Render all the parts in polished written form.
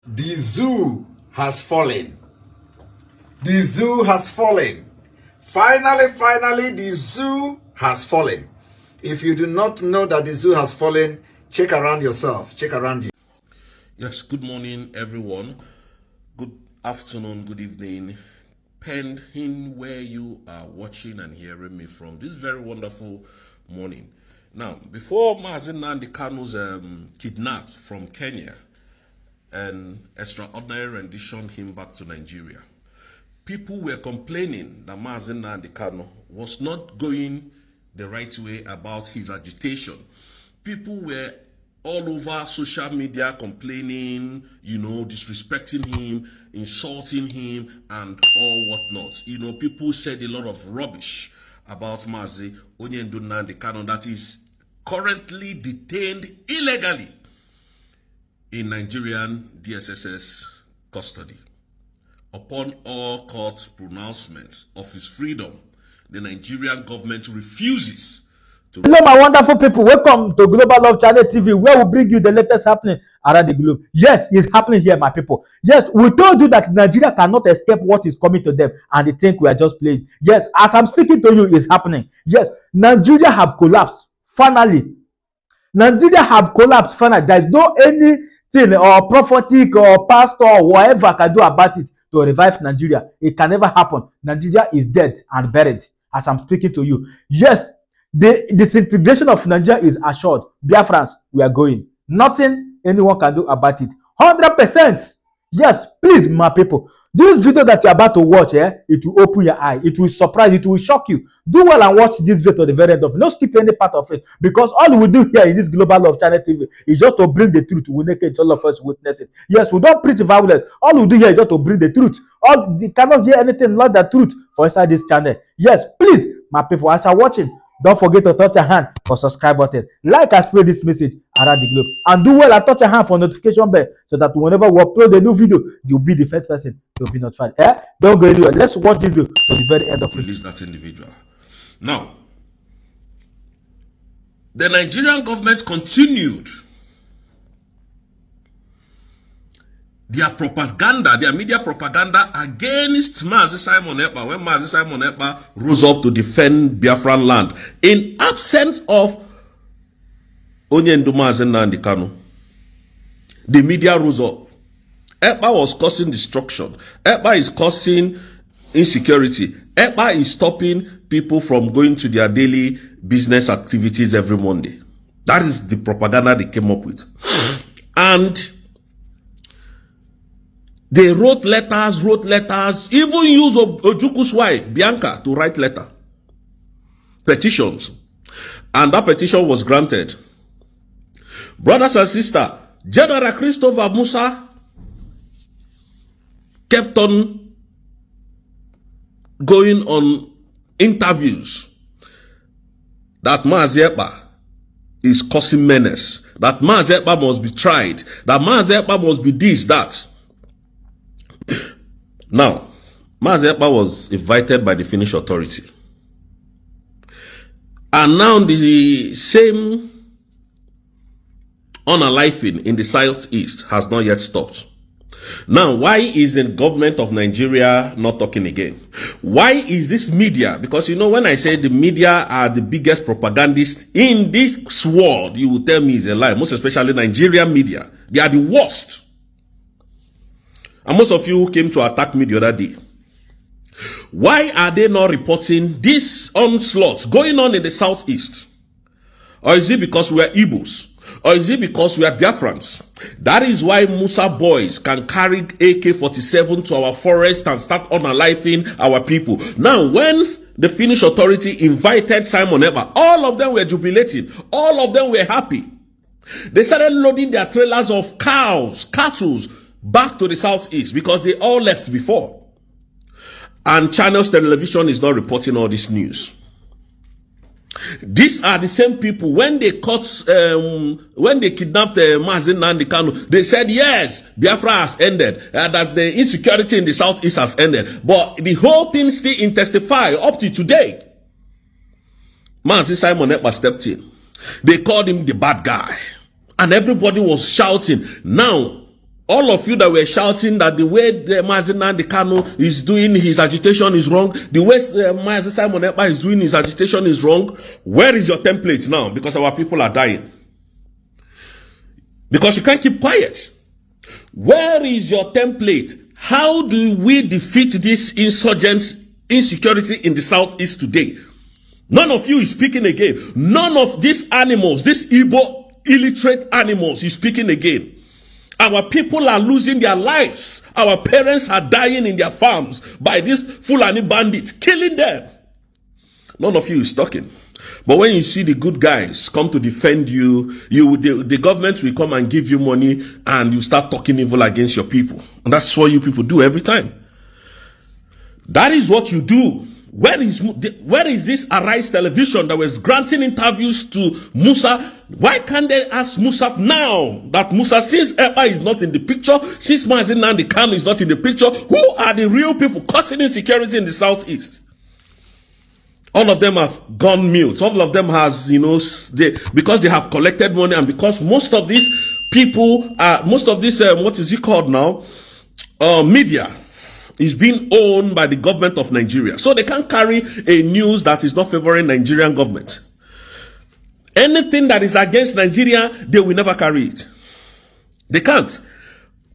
The zoo has fallen. The zoo has fallen. Finally, the zoo has fallen. If you do not know that the zoo has fallen, check around yourself. Check around you. Yes, good morning, everyone. Good afternoon, good evening, depending where you are watching and hearing me from this very wonderful morning. Now, before Mazi Nnamdi Kanu's kidnapped from Kenya and extraordinary rendition him back to Nigeria, people were complaining that Mazi Nnamdi Kanu was not going the right way about his agitation. People were all over social media complaining, disrespecting him, insulting him, and all whatnot. People said a lot of rubbish about Mazi Nnamdi Kanu that is currently detained illegally in Nigerian DSSS custody. Upon all court pronouncements of his freedom, the Nigerian government refuses to... Hello, my wonderful people. Welcome to Global Love Channel TV, where we bring you the latest happening around the globe. Yes, it's happening here, my people. Yes, we told you that Nigeria cannot escape what is coming to them, and they think we are just playing. Yes, as I'm speaking to you, it's happening. Yes, Nigeria have collapsed. Finally, Nigeria have collapsed. Finally, there is no anything or prophetic or pastor or whatever can do about it to revive Nigeria. It can never happen. Nigeria is dead and buried as I'm speaking to you. Yes, the disintegration of Nigeria is assured. Biafrans, we are going. Nothing anyone can do about it. 100%. Yes, please, my people. This video that you're about to watch, it will open your eye. It will surprise you. It will shock you. Do well and watch this video to the very end of it. Don't skip any part of it. Because all we do here in this Global Love Channel TV is just to bring the truth. We naked, all of us witness it. Yes, we don't preach violence. All we do here is just to bring the truth. All you cannot hear anything like the truth for inside this channel. Yes, please, my people, as you're watching, don't forget to touch your hand for subscribe button. Like and spread this message around the globe. And do well and touch your hand for notification bell so that whenever we upload a new video, you'll be the first person to be notified. Don't go anywhere. Let's watch this video to the very end of it. Release that individual. Now, the Nigerian government continued their propaganda, their media propaganda against Mazi Simon Ekpa when Mazi Simon Ekpa rose up to defend Biafran land in absence of Mazi Nnamdi Kanu. The media rose up. Ekpa was causing destruction. Ekpa is causing insecurity. Ekpa is stopping people from going to their daily business activities every Monday. That is the propaganda they came up with. And they wrote letters, even used Ojuku's wife, Bianca, to write petitions. And that petition was granted. Brothers and sisters, General Christopher Musa kept on going on interviews that Mazi Ekpa is causing menace, that Mazi Ekpa must be tried, that Mazi Ekpa must be this, that. Now, Mazi Ekpa was invited by the Finnish authority. And now the same unaliving in the southeast has not yet stopped. Now, why is the government of Nigeria not talking again? Why is this media? Because when I say the media are the biggest propagandists in this world, you will tell me it's a lie. Most especially Nigerian media. They are the worst. And most of you came to attack me the other day. Why are they not reporting this onslaught going on in the southeast? Or is it because we are Igbos? Or is it because we are Biafrans? That is why Musa boys can carry AK-47 to our forest and start unaliving our people. Now, when the Finnish authority invited Simon Ekpa, all of them were jubilating. All of them were happy. They started loading their trailers of cows, cattle, back to the southeast because they all left before. And Channels Television is not reporting all this news. These are the same people, when they when they kidnapped Mazi Nnamdi Kanu, they said, yes, Biafra has ended, that the insecurity in the southeast has ended. But the whole thing still intensify up to today. Mazi Simon Ekpa stepped in. They called him the bad guy. And everybody was shouting. Now, All of you that were shouting that the way Mazi Nnamdi Kanu is doing his agitation is wrong, the way Mazi Simon Ekpa is doing his agitation is wrong, where is your template now? Because our people are dying. Because you can't keep quiet. Where is your template? How do we defeat this insecurity in the southeast today? None of you is speaking again. None of these animals, these Igbo illiterate animals is speaking again. Our people are losing their lives. Our parents are dying in their farms by these Fulani bandits, killing them. None of you is talking. But when you see the good guys come to defend you, the government will come and give you money and you start talking evil against your people. And that's what you people do every time. That is what you do. Where is this Arise television that was granting interviews to Musa? Why can't they ask Musa now that Musa, since Ekpa is not in the picture, since Mazi Nnamdi Kanu is not in the picture, who are the real people causing insecurity in the southeast? All of them have gone mute. All of them has, because they have collected money and because most of these people are, what is it called now? Media is being owned by the government of Nigeria. So they can't carry a news that is not favoring Nigerian government. Anything that is against Nigeria, they will never carry it. They can't.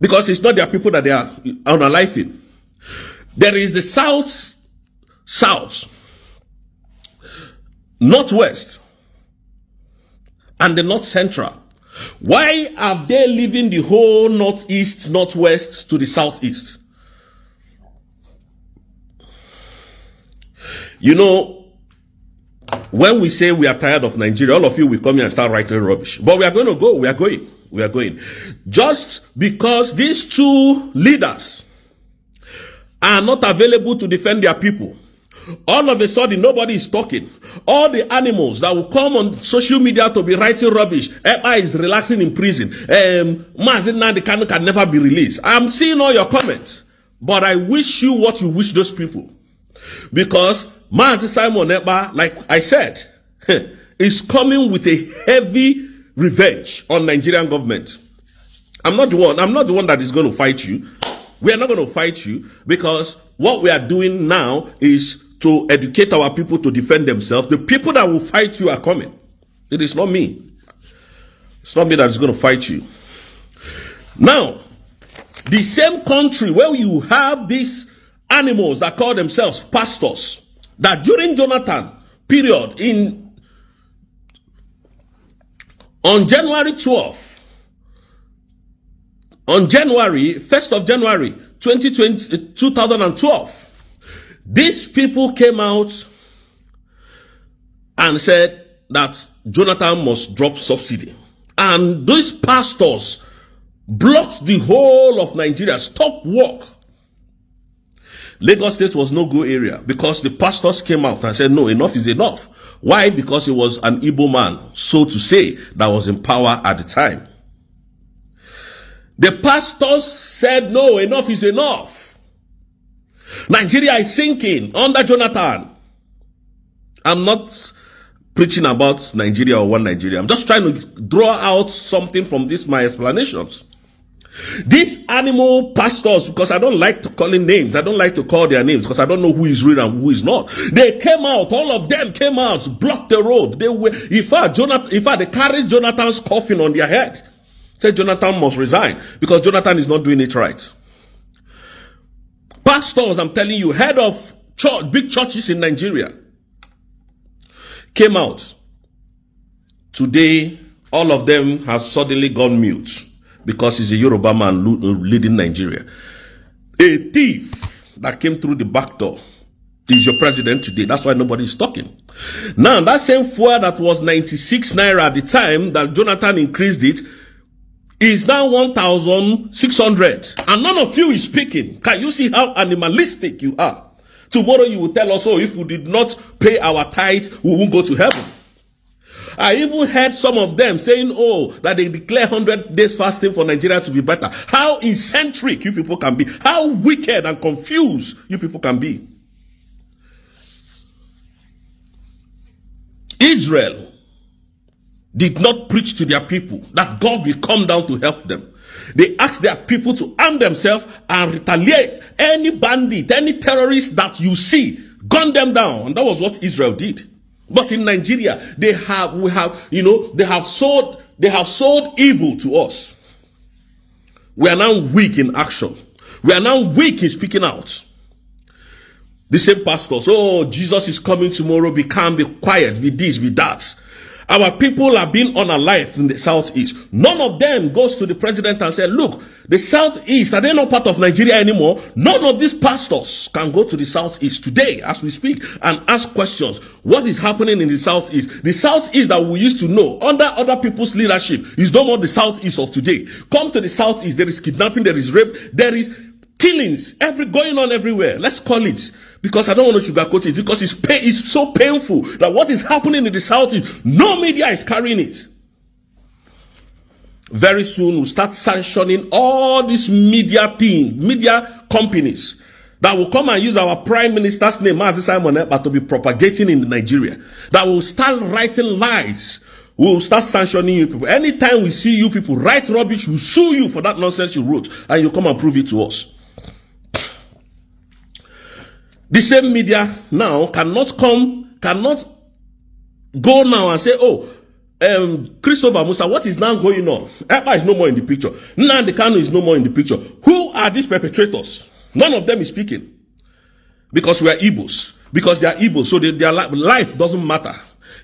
Because it's not their people that they are unaliving. There is the south, northwest, and the north central. Why are they leaving the whole northeast, northwest to the southeast? When we say we are tired of Nigeria, all of you will come here and start writing rubbish. But we are going to go. We are going. We are going. Just because these two leaders are not available to defend their people, all of a sudden nobody is talking. All the animals that will come on social media to be writing rubbish, Ekpa is relaxing in prison, Mazi Nnamdi Kanu can never be released. I'm seeing all your comments, but I wish you what you wish those people. Because Mazi Simon Ekpa, like I said, is coming with a heavy revenge on Nigerian government. I'm not the one that is going to fight you. We are not going to fight you because what we are doing now is to educate our people to defend themselves. The people that will fight you are coming. It is not me. It's not me that is going to fight you. Now, the same country where you have these animals that call themselves pastors, that during Jonathan period on January 12th, on January 1st of January 2012, these people came out and said that Jonathan must drop subsidy, and these pastors blocked the whole of Nigeria, stopped work. Lagos State was no go area because the pastors came out and said, no, enough is enough. Why? Because it was an Igbo man, so to say, that was in power at the time. The pastors said, no, enough is enough. Nigeria is sinking under Jonathan. I'm not preaching about Nigeria or one Nigeria. I'm just trying to draw out something from my explanations. These animal pastors, because I don't like to call names, I don't like to call their names because I don't know who is real and who is not. They came out, all of them came out, blocked the road. In fact, they carried Jonathan's coffin on their head. Said Jonathan must resign because Jonathan is not doing it right. Pastors, I'm telling you, head of church, big churches in Nigeria, came out. Today, all of them have suddenly gone mute because he's a Yoruba man leading Nigeria. A thief that came through the back door is your president today. That's why nobody is talking. Now, that same fuel that was 96 naira at the time that Jonathan increased it is now 1,600. And none of you is speaking. Can you see how animalistic you are? Tomorrow you will tell us, oh, if we did not pay our tithe, we won't go to heaven. I even heard some of them saying, oh, that they declare 100 days fasting for Nigeria to be better. How eccentric you people can be. How wicked and confused you people can be. Israel did not preach to their people that God will come down to help them. They asked their people to arm themselves and retaliate. Any bandit, any terrorist that you see, gun them down. And that was what Israel did. But in Nigeria, they have sold evil to us. We are now weak in action. We are now weak in speaking out. The same pastors, oh, Jesus is coming tomorrow, be calm, be quiet, be this, be that. Our people are being unalive in the southeast. None of them goes to the president and says, look, the southeast, are they not part of Nigeria anymore? None of these pastors can go to the southeast today as we speak and ask questions. What is happening in the southeast? The southeast that we used to know under other people's leadership is no more the southeast of today. Come to the southeast, there is kidnapping, there is rape, there is killings going on everywhere. Let's call it, because I don't want to sugarcoat it, because it's so painful that what is happening in the southeast, no media is carrying it. Very soon we'll start sanctioning all these media companies that will come and use our prime minister's name, Mazi Simon Ekpa, to be propagating in Nigeria. That will start writing lies. We'll start sanctioning you people. Anytime we see you people write rubbish, we'll sue you for that nonsense you wrote, and you come and prove it to us. The same media now cannot go now and say, oh, Christopher Musa, what is now going on? Ekpa is no more in the picture. Nnamdi Kanu is no more in the picture. Who are these perpetrators? None of them is speaking. Because we are Igbos. Because they are Igbos, so their life doesn't matter.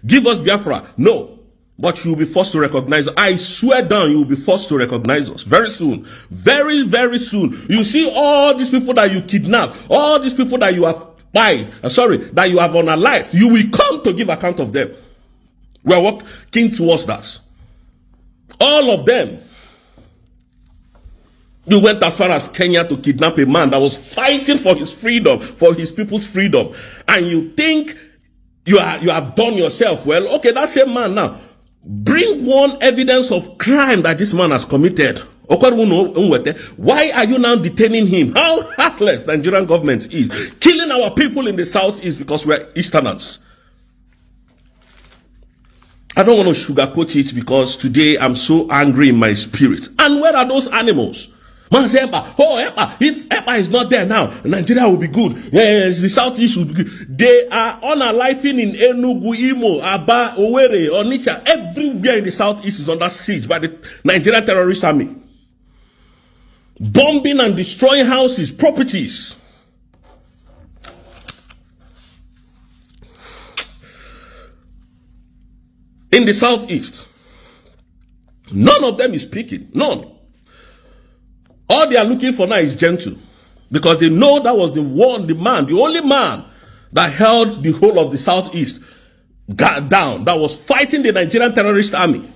Give us Biafra. No. But you will be forced to recognize us. I swear down, you will be forced to recognize us very soon. Very, very soon. You see all these people that you kidnap, all these people that you have that you have unalived, you will come to give account of them. We are working towards that. All of them. You went as far as Kenya to kidnap a man that was fighting for his freedom, for his people's freedom. And you think you have done yourself well. Okay, that same man now. Bring one evidence of crime that this man has committed. Why are you now detaining him? How heartless the Nigerian government is. Killing our people in the southeast because we are Easterners. I don't want to sugarcoat it because today I'm so angry in my spirit. And where are those animals? Mazi Ekpa, Ekpa, if Ekpa is not there now, Nigeria will be good. Yes, the southeast will be good. They are unaliving in Enugu, Imo, Aba, Owerri, Onitsha. Everywhere in the southeast is under siege by the Nigerian terrorist army. Bombing and destroying houses, properties. In the southeast, none of them is speaking. None. All they are looking for now is gentle, because they know that was the only man that held the whole of the southeast down, that was fighting the Nigerian terrorist army.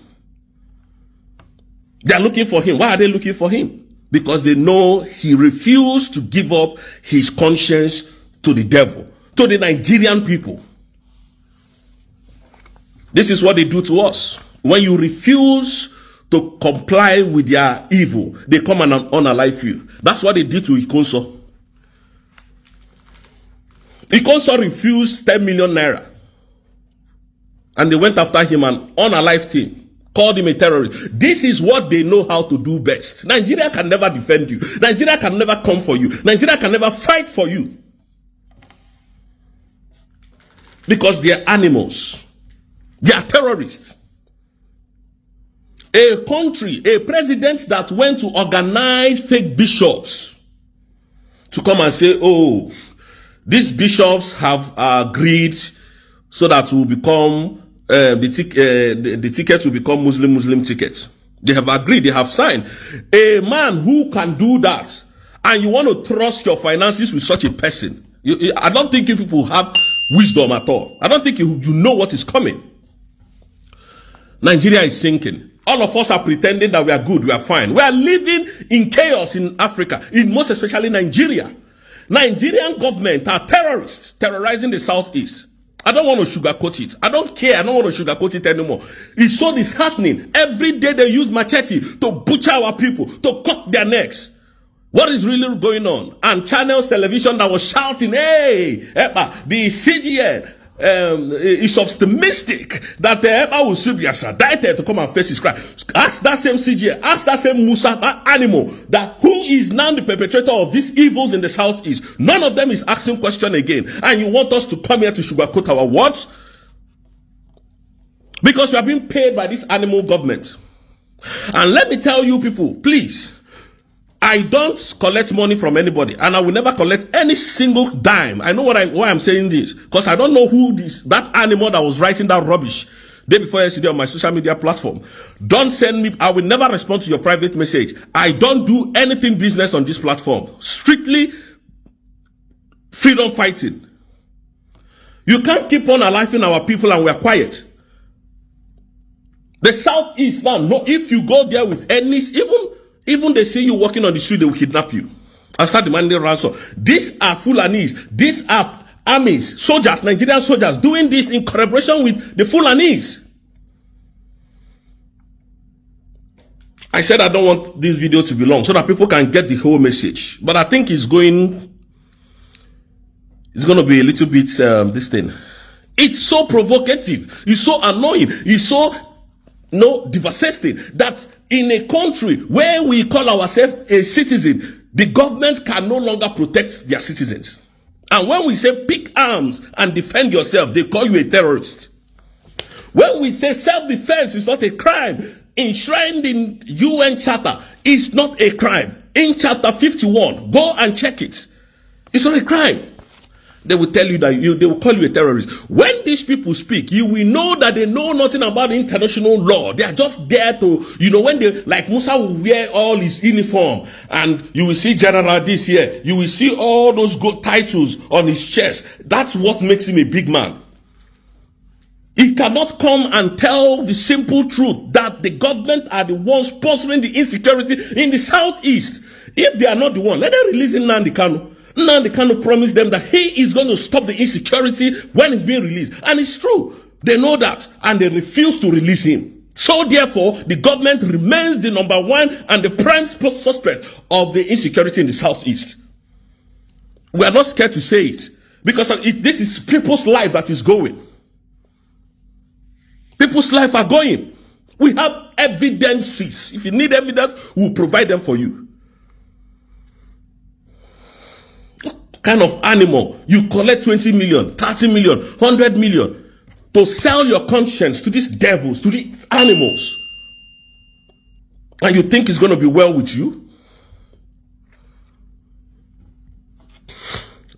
They are looking for him. Why are they looking for him? Because they know he refused to give up his conscience to the devil, to the Nigerian people. This is what they do to us. When you refuse to comply with their evil, they come and unalive you. That's what they did to Ikonso. Ikonso refused 10 million naira. And they went after him and unalived him. Called him a terrorist. This is what they know how to do best. Nigeria can never defend you. Nigeria can never come for you. Nigeria can never fight for you. Because they are animals. They are terrorists. A country, a president that went to organize fake bishops to come and say, oh, these bishops have agreed so that will become the tickets will become Muslim tickets. They have agreed, they have signed. A man who can do that, and you want to trust your finances with such a person, I don't think you people have wisdom at all. I don't think you know what is coming. Nigeria is sinking. All of us are pretending that we are good, we are fine. We are living in chaos in Africa, in most especially Nigeria. Nigerian government are terrorists terrorizing the southeast. I don't want to sugarcoat it. I don't care. I don't want to sugarcoat it anymore. It's so disheartening. Every day they use machete to butcher our people, to cut their necks. What is really going on? And channels television that was shouting, hey, Ekpa, the CGN, is optimistic that the Ekpa will still be extradited to come and face his crime. Ask that same CJ, ask that same Musa, that animal, that who is now the perpetrator of these evils in the southeast. None of them is asking question again. And you want us to come here to sugarcoat our words? Because we are being paid by this animal government. And let me tell you people, please, I don't collect money from anybody, and I will never collect any single dime. I know why I'm saying this, because I don't know who that animal that was writing that rubbish day before yesterday on my social media platform. Don't send me. I will never respond to your private message. I don't do anything business on this platform. Strictly freedom fighting. You can't keep on aliving our people and we're quiet. The southeast now, no, if you go there with any, even they see you walking on the street, they will kidnap you and start demanding ransom. These are Fulanis. These are armies, soldiers, Nigerian soldiers doing this in collaboration with the Fulanis. I said I don't want this video to be long so that people can get the whole message. But I think it's going to be a little bit, this thing. It's so provocative. It's so annoying. It's so devastating that in a country where we call ourselves a citizen, the government can no longer protect their citizens. And when we say pick arms and defend yourself, they call you a terrorist. When we say self-defense is not a crime, enshrined in UN Charter, is not a crime. In Chapter 51, go and check it. It's not a crime. They will tell you that they will call you a terrorist. When these people speak, you will know that they know nothing about international law. They are just there to, when they, like Musa will wear all his uniform and you will see General this here. You will see all those good titles on his chest. That's what makes him a big man. He cannot come and tell the simple truth that the government are the ones sponsoring the insecurity in the southeast. If they are not the one, let them release Nnamdi Kanu. Nnamdi Kanu promised them that he is going to stop the insecurity when it's being released. And it's true. They know that. And they refuse to release him. So therefore, the government remains the number one and the prime suspect of the insecurity in the southeast. We are not scared to say it. Because this is people's life that is going. People's life are going. We have evidences. If you need evidence, we'll provide them for you. Kind of animal you collect 20 million, 30 million, 100 million to sell your conscience to these devils, to these animals, and you think it's going to be well with you?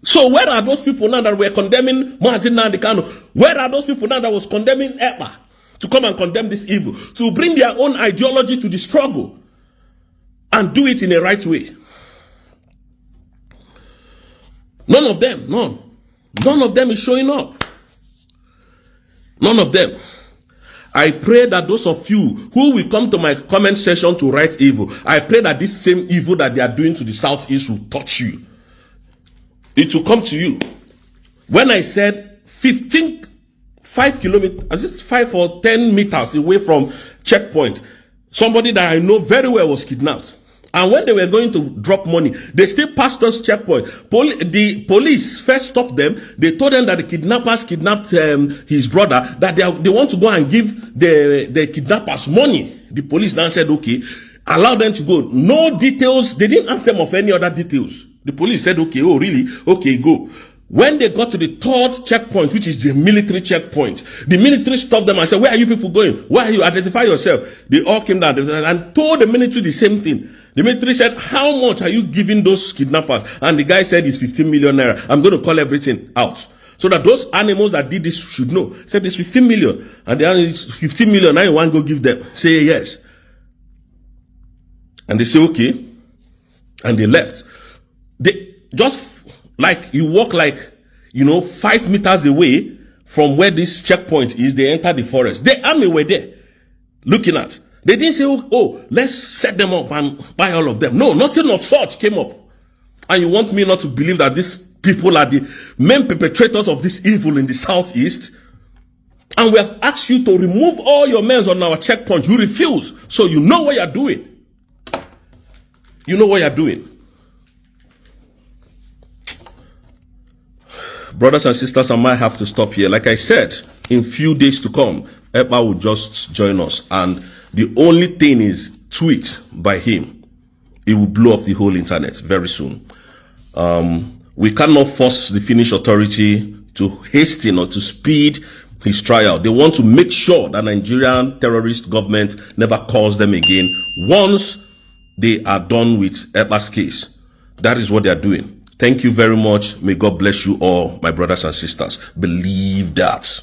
So where are those people now that were condemning Mazi Nnamdi Kanu? Where are those people now that was condemning Ekpa to come and condemn this evil, to bring their own ideology to the struggle and do it in a right way? None of them, none. None of them is showing up. None of them. I pray that those of you who will come to my comment section to write evil, I pray that this same evil that they are doing to the southeast will touch you. It will come to you. When I said 5 kilometers, just 5 or 10 meters away from checkpoint, somebody that I know very well was kidnapped. And when they were going to drop money, they still passed us checkpoint. The police first stopped them. They told them that the kidnappers kidnapped his brother, that they want to go and give the kidnappers money. The police now said, okay, allow them to go. No details. They didn't ask them of any other details. The police said, okay, oh really? Okay, go. When they got to the third checkpoint, which is the military checkpoint, the military stopped them and said, where are you people going? Where are you? Identify yourself. They all came down and told the military the same thing. The military said, how much are you giving those kidnappers? And the guy said, it's 15 million naira. I'm going to call everything out. So that those animals that did this should know. Said, it's 15 million. And the animal is 15 million. Now you want to go give them. Say yes. And they say, okay. And they left. They just like, you walk like, 5 meters away from where this checkpoint is, they enter the forest. The army were there looking at. They didn't say, oh, let's set them up and buy all of them. No, nothing of such came up. And you want me not to believe that these people are the main perpetrators of this evil in the southeast? And we have asked you to remove all your men on our checkpoint. You refuse. So you know what you're doing. You know what you're doing. Brothers and sisters, I might have to stop here. Like I said, in few days to come, Ekpa will just join us. And the only thing is tweet by him. It will blow up the whole internet very soon. We cannot force the Finnish authority to hasten or to speed his trial. They want to make sure that Nigerian terrorist government never calls them again once they are done with Ekpa's case. That is what they are doing. Thank you very much. May God bless you all, my brothers and sisters. Believe that.